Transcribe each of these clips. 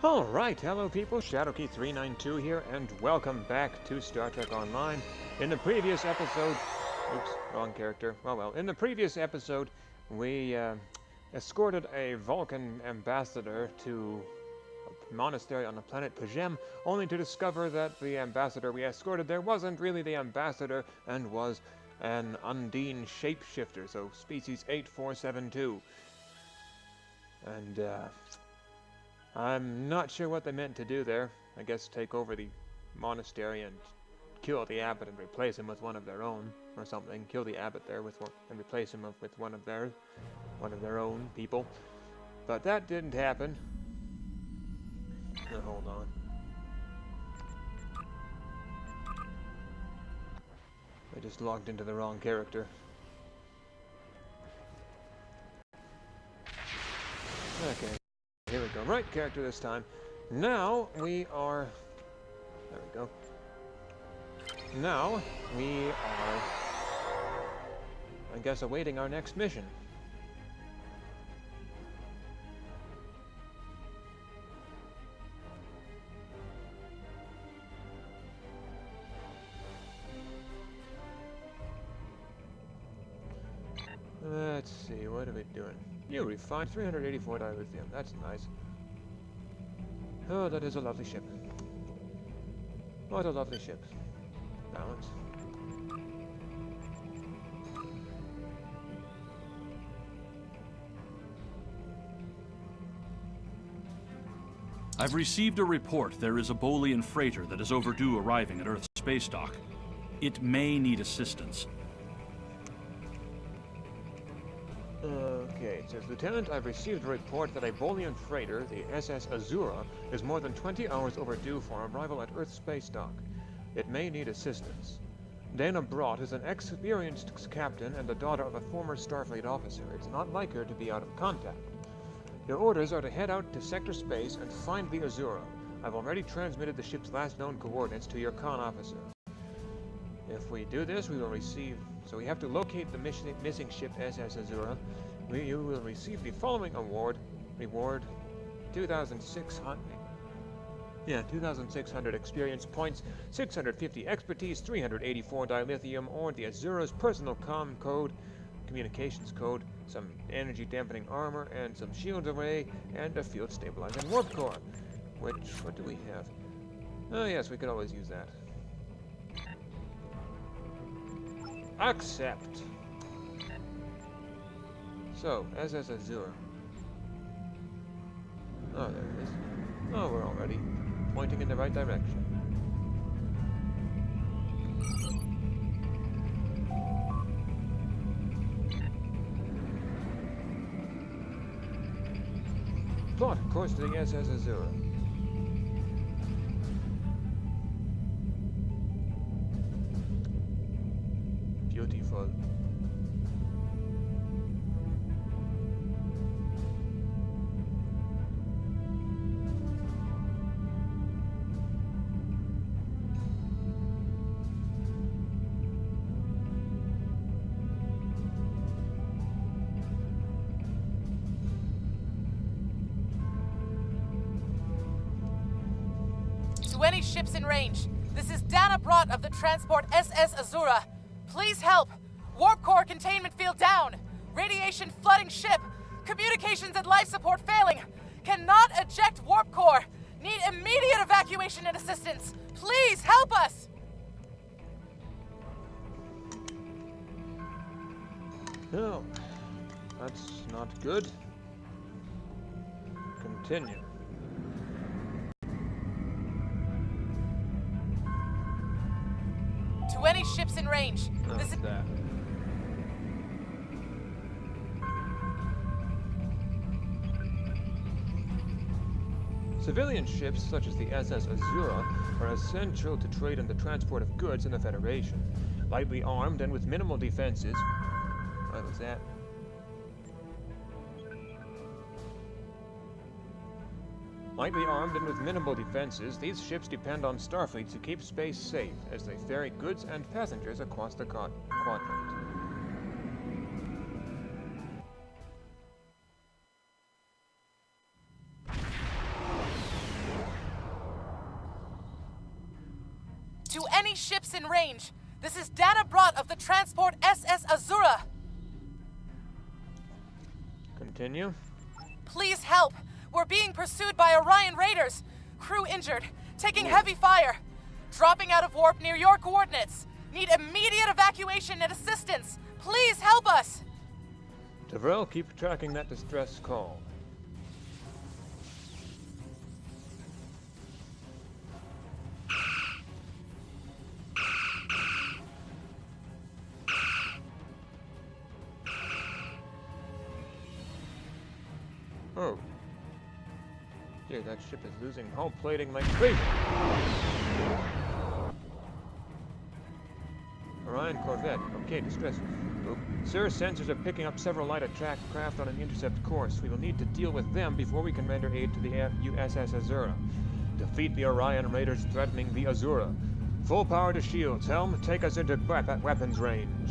Alright, hello people, Shadowkey392 here, and welcome back to Star Trek Online. In the previous episode... Oops, wrong character. Well, in the previous episode, we escorted a Vulcan ambassador to a monastery on the planet Pajem, only to discover that the ambassador we escorted there wasn't really the ambassador, and was an Undine shapeshifter, so species 8472. And, I'm not sure what they meant to do there. I guess take over the monastery and kill the abbot and replace him with one of their own, or something. Kill the abbot there with one, and replace him with one of their own people. But that didn't happen. Now, hold on. I just logged into the wrong character. Okay. Here we go. Right character this time. Now we are... There we go. Now we are, I guess, awaiting our next mission. Let's see, what are we doing? You refined 384 dilithium. That's nice. Oh, that is a lovely ship. What a lovely ship. Balance. I've received a report there is a Bolian freighter that is overdue arriving at Earth's space dock. It may need assistance. Okay, it says, Lieutenant, I've received a report that a Bolian freighter, the SS Azura, is more than 20 hours overdue for arrival at Earth's space dock. It may need assistance. Dana Brott is an experienced captain and the daughter of a former Starfleet officer. It's not like her to be out of contact. Your orders are to head out to sector space and find the Azura. I've already transmitted the ship's last known coordinates to your con officer. If we do this, we will receive... So we have to locate the missing ship SS Azura. You will receive the following award. Reward 2,600... Yeah, 2,600 experience points, 650 expertise, 384 dilithium, or the Azura's personal communications code, some energy dampening armor, and some shield array, and a field stabilizing warp core. Which, what do we have? Oh yes, we could always use that. Accept. So, SS Azura. Oh, there it is. Oh, we're already pointing in the right direction. Plot course to the SS Azura. Beautiful. To any ships in range, this is Dana Brott of the transport SS Azura. Please help. Warp core containment field down. Radiation flooding ship. Communications and life support failing. Cannot eject warp core. Need immediate evacuation and assistance. Please help us. No, that's not good. Continue. To any ships in range, this is... that. Civilian ships, such as the SS Azura, are essential to trade and the transport of goods in the Federation. Lightly armed and with minimal defenses... What was that? Lightly armed and with minimal defenses, these ships depend on Starfleet to keep space safe as they ferry goods and passengers across the quadrant. To any ships in range, this is Dana Brott of the transport SS Azura. Continue. Please help. We're being pursued by Orion raiders. Crew injured, taking heavy fire. Dropping out of warp near your coordinates. Need immediate evacuation and assistance. Please help us. Devrel, keep tracking that distress call. Oh. Yeah, that ship is losing hull plating like crazy. Orion corvette. Okay, distress. Oh. Sir, sensors are picking up several light attack craft on an intercept course. We will need to deal with them before we can render aid to the USS Azura. Defeat the Orion raiders threatening the Azura. Full power to shields. Helm, take us into weapons range.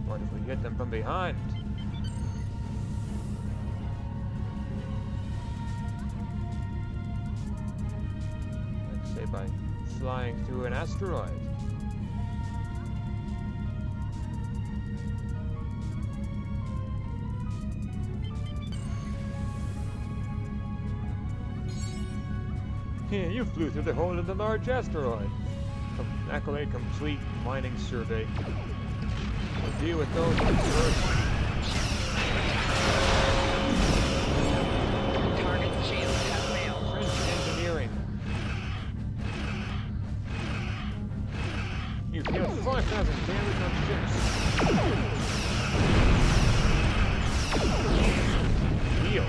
What if we hit them from behind? Let's say by flying through an asteroid. Yeah, you flew through the hole in the large asteroid. Accolade complete mining survey. We'll deal with those ones first. Target shield has failed. Trench engineering. You've dealt 5,000 damage on ships. Heal.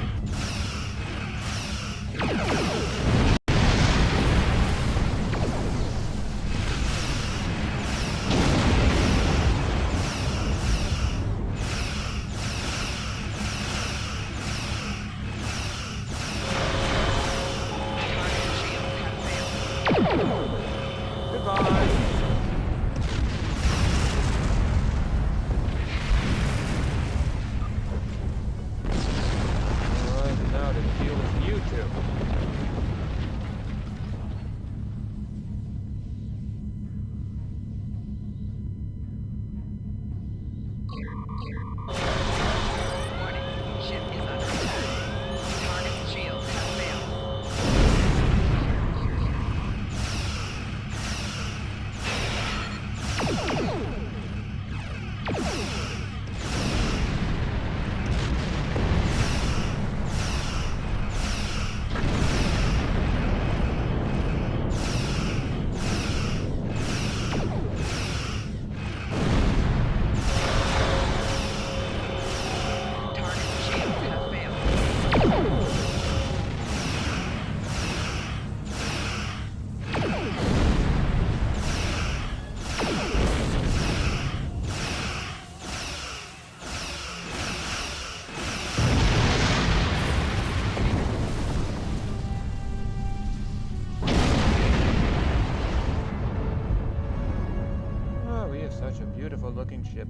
Such a beautiful looking ship.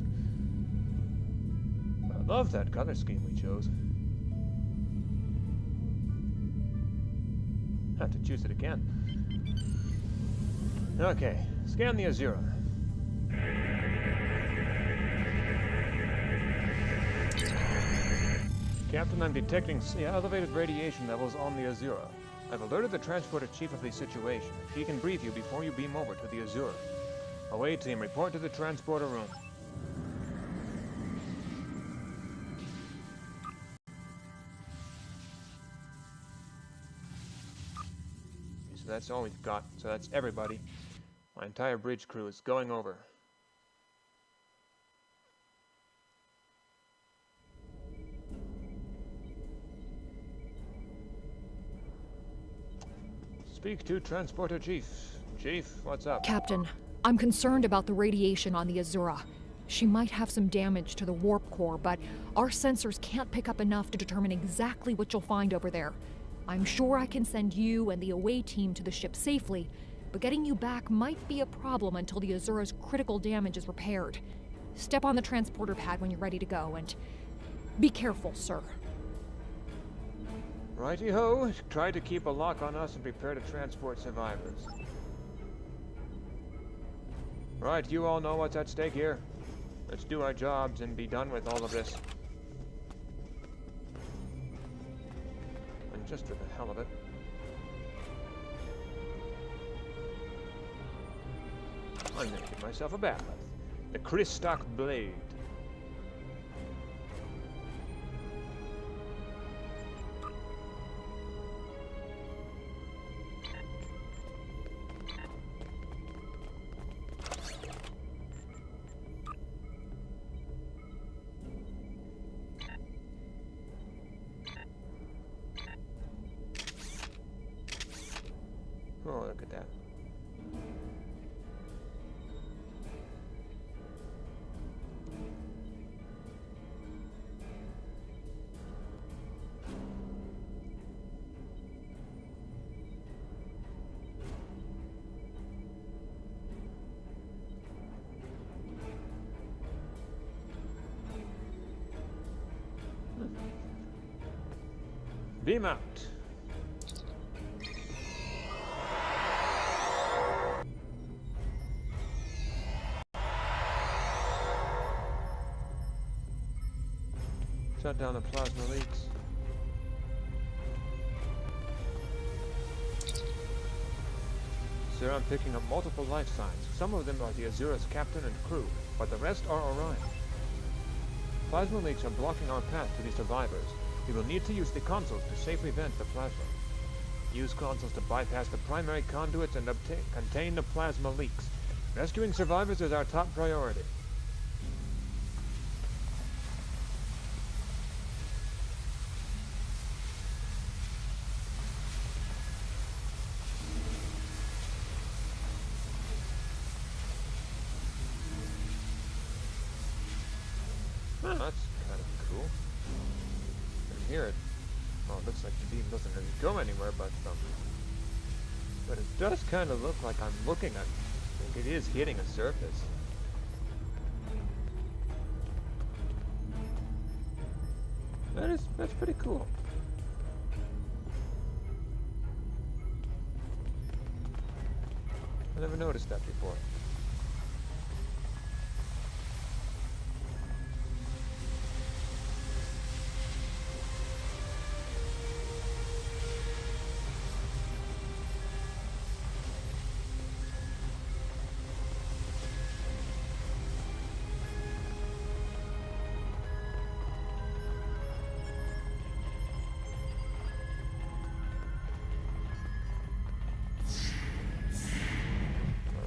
I love that color scheme we chose. Have to choose it again. Okay, scan the Azura. Captain, I'm detecting elevated radiation levels on the Azura. I've alerted the transporter chief of the situation. He can brief you before you beam over to the Azura. Away team, report to the transporter room. So that's all we've got. So that's everybody. My entire bridge crew is going over. Speak to transporter chief. Chief, what's up? Captain, I'm concerned about the radiation on the Azura. She might have some damage to the warp core, but our sensors can't pick up enough to determine exactly what you'll find over there. I'm sure I can send you and the away team to the ship safely, but getting you back might be a problem until the Azura's critical damage is repaired. Step on the transporter pad when you're ready to go, and be careful, sir. Righty-ho. Try to keep a lock on us and prepare to transport survivors. Right, you all know what's at stake here. Let's do our jobs and be done with all of this. And just for the hell of it. I'm gonna give myself a bath. The Kristock Blade. Oh, look at that. Beam out. Shut down the plasma leaks. Sir, I'm picking up multiple life signs. Some of them are the Azura's captain and crew, but the rest are Orion. Plasma leaks are blocking our path to the survivors. We will need to use the consoles to safely vent the plasma. Use consoles to bypass the primary conduits and contain the plasma leaks. Rescuing survivors is our top priority. Oh, that's kind of cool. From here, well, it looks like the beam doesn't really go anywhere, but it does kind of look like I'm looking at. I think it is hitting a surface. That's pretty cool. I never noticed that before.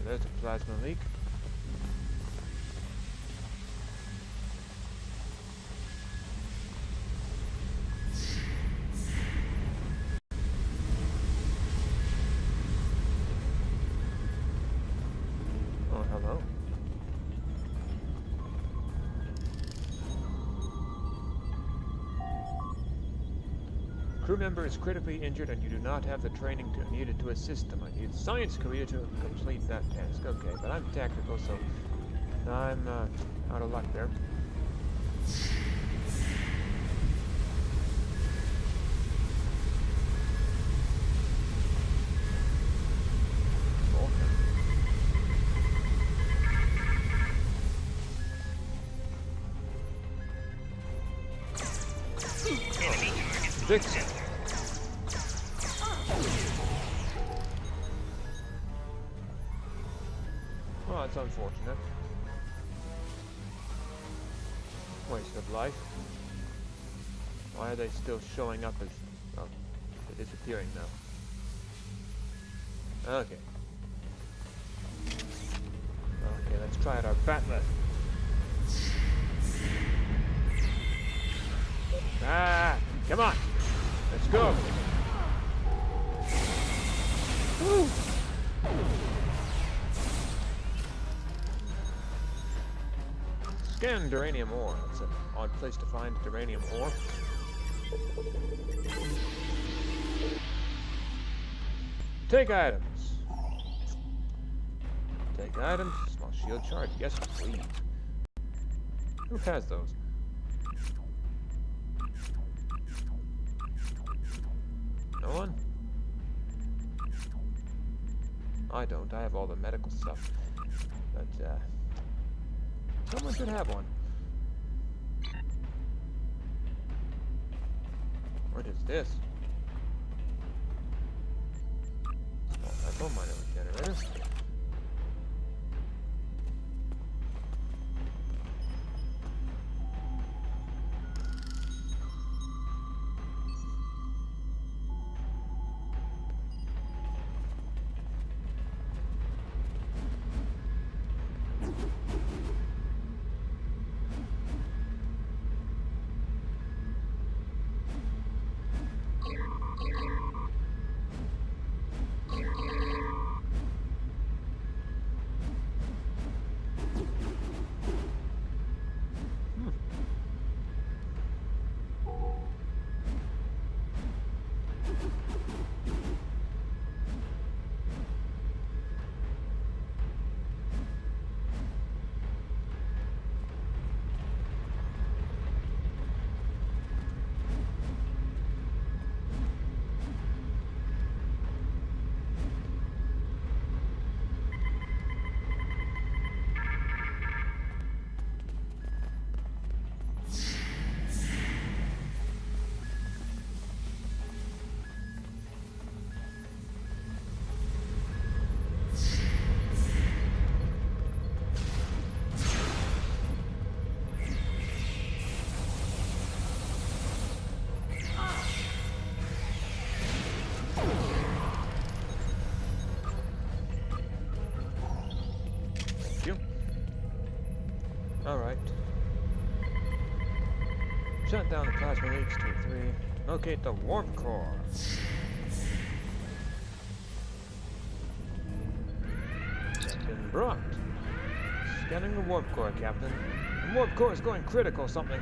There's a plasma leak. Oh, hello. Crew member is critically injured and you do not have the training needed to assist them. I need science career to complete that task. Okay, but I'm tactical, so I'm out of luck there. Dixon. Well, that's unfortunate. Waste of life. Why are they still showing up as... Oh, they're disappearing now. Okay. Okay, let's try out our batleth. Ah! Come on! Let's go! Woo! Scan duranium ore. That's an odd place to find duranium ore. Take items. Take items. Small shield charge. Yes, please. Who has those? No one? I don't. I have all the medical stuff. But, someone should have one. What is this? Small metal miner generator. Alright. Shut down the plasma leaks, 2-3. Locate the warp core. Captain Brock. Scanning the warp core, Captain. The warp core is going critical, something.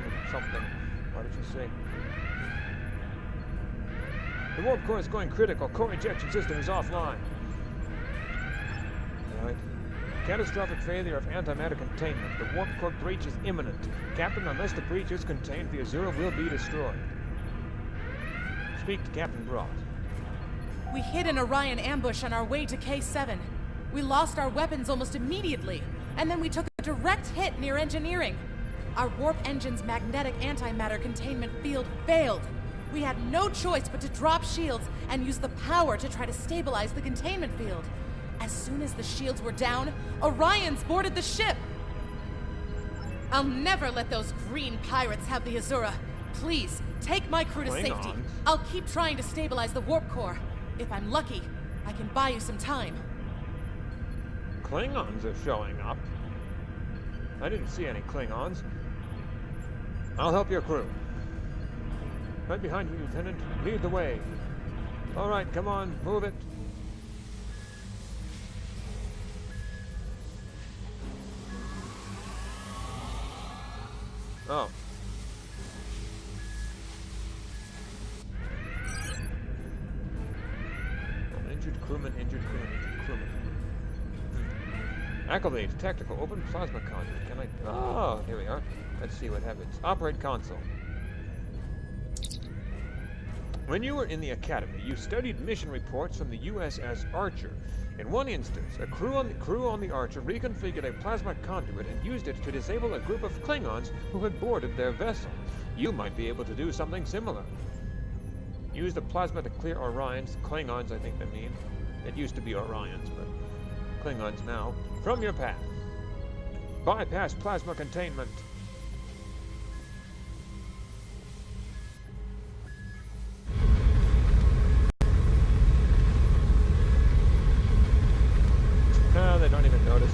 What did you say? The warp core is going critical. Core ejection system is offline. Alright. Catastrophic failure of antimatter containment. The warp core breach is imminent. Captain, unless the breach is contained, the Azura will be destroyed. Speak to Captain Broad. We hit an Orion ambush on our way to K7. We lost our weapons almost immediately, and then we took a direct hit near engineering. Our warp engine's magnetic antimatter containment field failed. We had no choice but to drop shields and use the power to try to stabilize the containment field. As soon as the shields were down, Orions boarded the ship. I'll never let those green pirates have the Azura. Please, take my crew to safety. I'll keep trying to stabilize the warp core. If I'm lucky, I can buy you some time. Klingons are showing up. I didn't see any Klingons. I'll help your crew. Right behind you, Lieutenant. Lead the way. All right, come on, move it. Oh. Injured crewman. Accolades, tactical, open plasma conduit. Can I... Oh, here we are. Let's see what happens. Operate console. When you were in the Academy, you studied mission reports from the USS Archer. In one instance, a crew on the Archer reconfigured a plasma conduit and used it to disable a group of Klingons who had boarded their vessel. You might be able to do something similar. Use the plasma to clear Orions, Klingons I think they mean. It used to be Orions, but Klingons now, from your path. Bypass plasma containment. They don't even notice.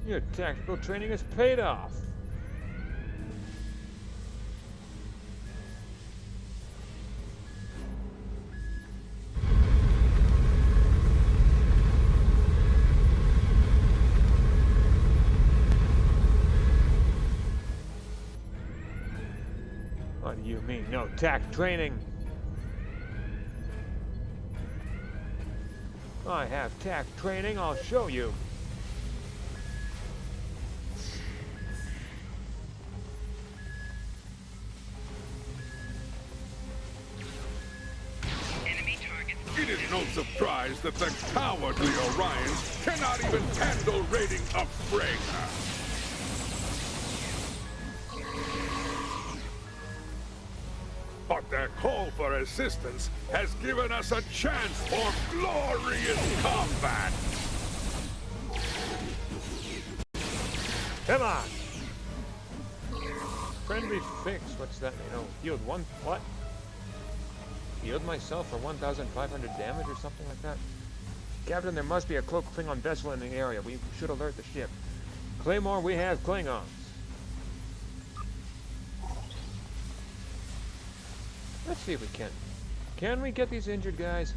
Your tactical training has paid off. What do you mean, no tact training? I have TAC training, I'll show you. Enemy target. It is no surprise that the cowardly Orions cannot even handle raiding a freighter. But their call for assistance has given us a chance for glorious combat. Come on! Friendly fix, what's that? Healed one, what? Healed myself for 1,500 damage or something like that? Captain, there must be a cloaked Klingon vessel in the area. We should alert the ship. Claymore, we have Klingons. Let's see if we can. Can we get these injured guys?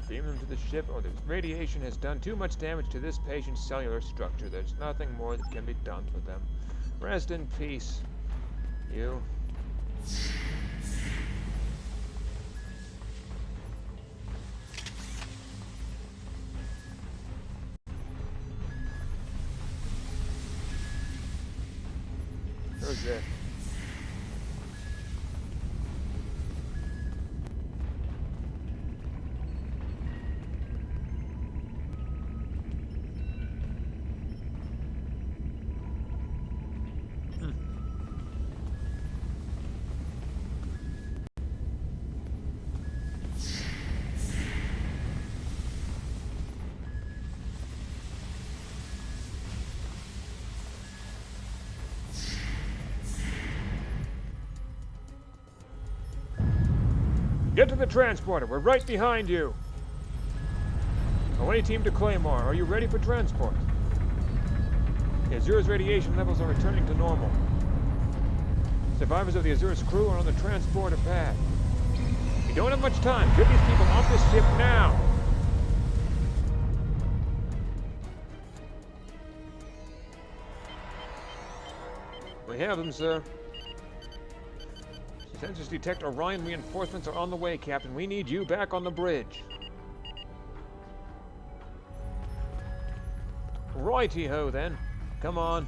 Beam them to the ship. Oh, the radiation has done too much damage to this patient's cellular structure. There's nothing more that can be done for them. Rest in peace. You. Who's that? Get to the transporter. We're right behind you. Away team to Claymore. Are you ready for transport? The Azura's radiation levels are returning to normal. Survivors of the Azura's crew are on the transporter pad. We don't have much time. Get these people off this ship now. We have them, sir. Sensors detect Orion reinforcements are on the way, Captain. We need you back on the bridge. Righty-ho, then. Come on.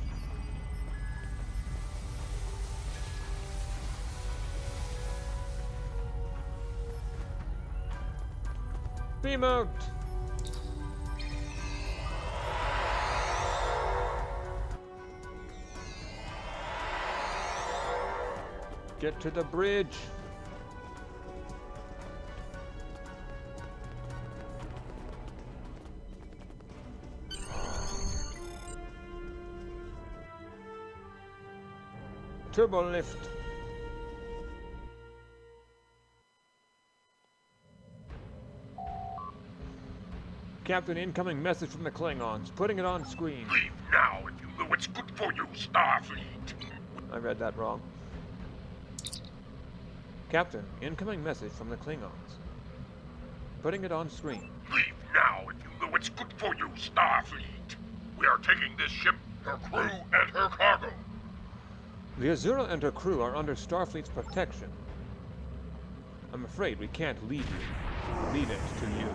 Beam out. Get to the bridge. Turbo lift. Captain, incoming message from the Klingons. Putting it on screen. Leave now if you know it's good for you, Starfleet. I read that wrong. Captain, incoming message from the Klingons. Putting it on screen. Leave now if you know it's good for you, Starfleet. We are taking this ship, her crew, and her cargo. The Azura and her crew are under Starfleet's protection. I'm afraid we can't leave you. Leave it to you.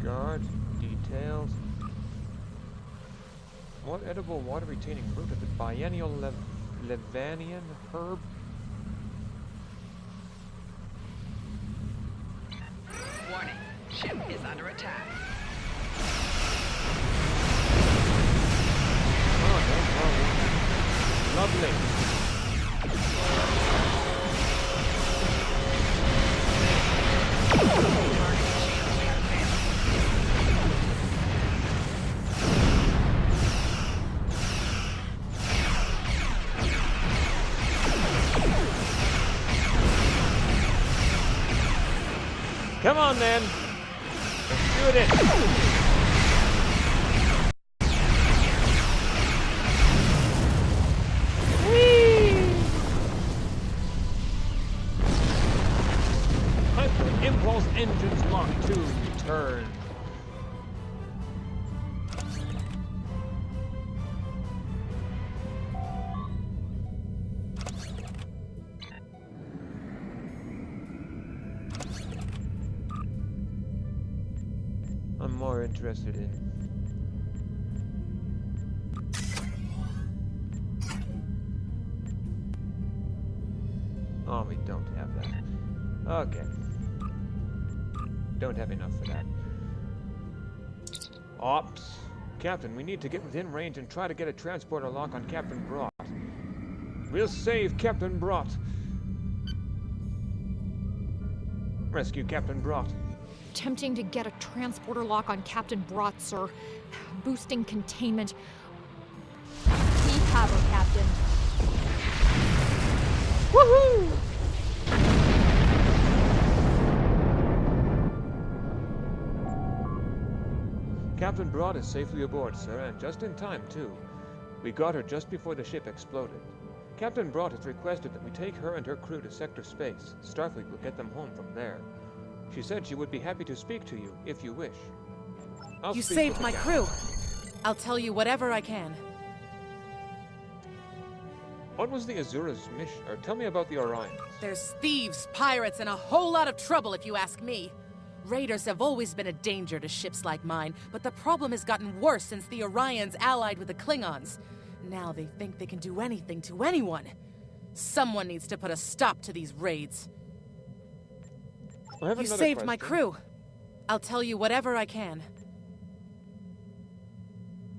Guard, details. What edible water-retaining root of the biennial Levanian herb? Warning. Ship is under attack. Lovely. Come on, then. Let's do it. Impulse engines lock to return. I'm more interested in oh, we don't have that. Okay. Don't have enough for that. Ops. Captain, we need to get within range and try to get a transporter lock on Captain Brott. We'll save Captain Brott. Rescue Captain Brott. Attempting to get a transporter lock on Captain Brott, sir. Boosting containment. We have her, Captain. Woohoo! Captain Brott is safely aboard, sir, and just in time, too. We got her just before the ship exploded. Captain Brott has requested that we take her and her crew to sector space. Starfleet will get them home from there. She said she would be happy to speak to you, if you wish. You saved my crew. I'll tell you whatever I can. What was the Azura's mission? Or tell me about the Orions. There's thieves, pirates, and a whole lot of trouble if you ask me. Raiders have always been a danger to ships like mine, but the problem has gotten worse since the Orions allied with the Klingons. Now they think they can do anything to anyone. Someone needs to put a stop to these raids. You saved my crew. I'll tell you whatever I can.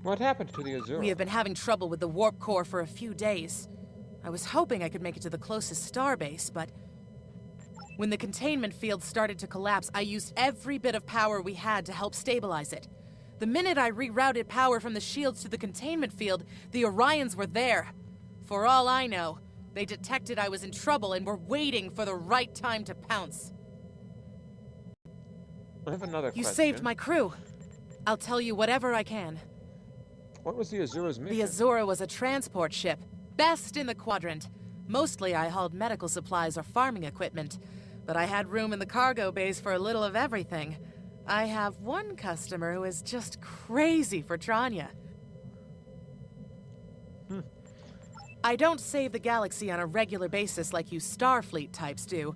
What happened to the Azura? We have been having trouble with the warp core for a few days. I was hoping I could make it to the closest starbase, but when the containment field started to collapse, I used every bit of power we had to help stabilize it. The minute I rerouted power from the shields to the containment field, the Orions were there. For all I know, they detected I was in trouble and were waiting for the right time to pounce. I have another question. You saved my crew. I'll tell you whatever I can. What was the Azura's mission? The Azura was a transport ship, best in the quadrant. Mostly I hauled medical supplies or farming equipment, but I had room in the cargo bays for a little of everything. I have one customer who is just crazy for Tranya. I don't save the galaxy on a regular basis like you Starfleet types do,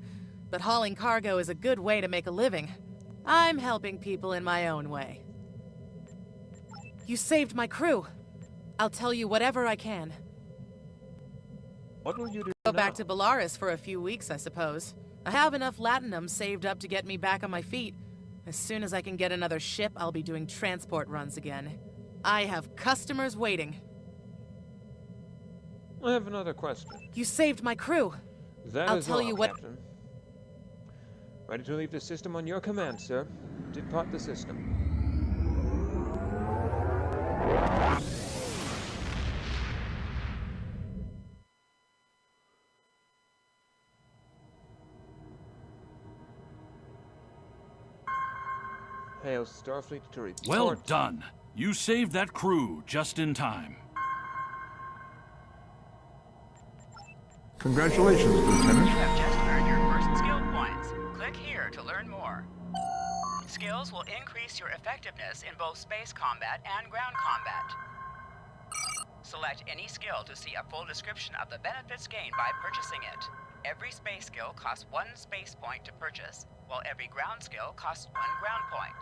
but hauling cargo is a good way to make a living. I'm helping people in my own way. You saved my crew. I'll tell you whatever I can. What will you do Go back to Bellaris for a few weeks, I suppose. I have enough latinum saved up to get me back on my feet. As soon as I can get another ship, I'll be doing transport runs again. I have customers waiting. I have another question. You saved my crew. I'll tell you what. Captain. Ready to leave the system on your command, sir. Depart the system. Hail Starfleet to report. Well done. You saved that crew just in time. Congratulations, Lieutenant. You have just earned your first skill points. Click here to learn more. Skills will increase your effectiveness in both space combat and ground combat. Select any skill to see a full description of the benefits gained by purchasing it. Every space skill costs 1 space point to purchase, while every ground skill costs 1 ground point.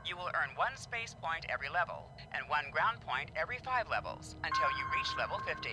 You will earn 1 space point every level, and 1 ground point every 5 levels, until you reach level 50.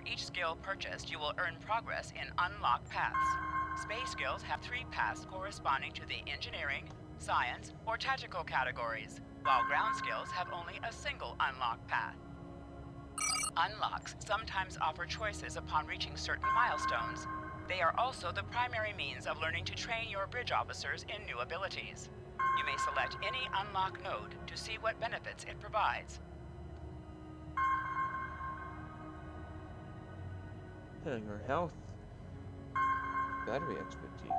For each skill purchased, you will earn progress in unlocked paths. Space skills have 3 paths corresponding to the engineering, science, or tactical categories, while ground skills have only a single unlocked path. Unlocks sometimes offer choices upon reaching certain milestones. They are also the primary means of learning to train your bridge officers in new abilities. You may select any unlock node to see what benefits it provides. Hangar health. Battery expertise.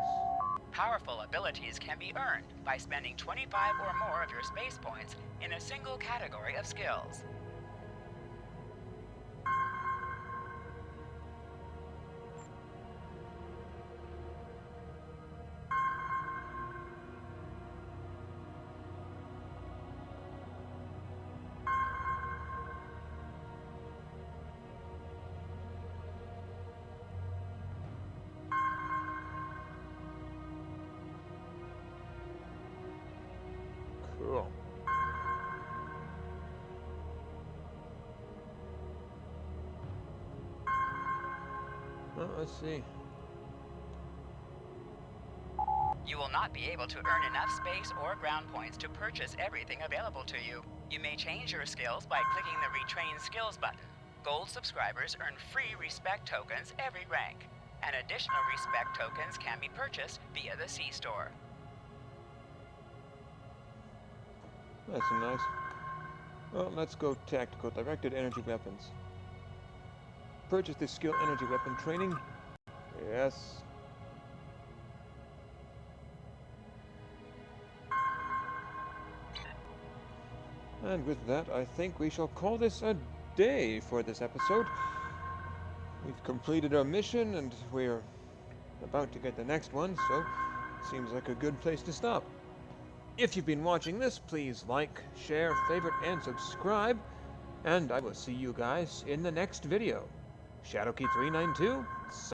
Powerful abilities can be earned by spending 25 or more of your space points in a single category of skills. Cool. Well, let's see. You will not be able to earn enough space or ground points to purchase everything available to you. You may change your skills by clicking the Retrain Skills button. Gold subscribers earn free respect tokens every rank, and additional respect tokens can be purchased via the C-Store. That's nice. Well, let's go tactical. Directed energy weapons. Purchase the skill energy weapon training. Yes. And with that, I think we shall call this a day for this episode. We've completed our mission, and we're about to get the next one, so seems like a good place to stop. If you've been watching this, please like, share, favorite, and subscribe, and I will see you guys in the next video. Shadowkey392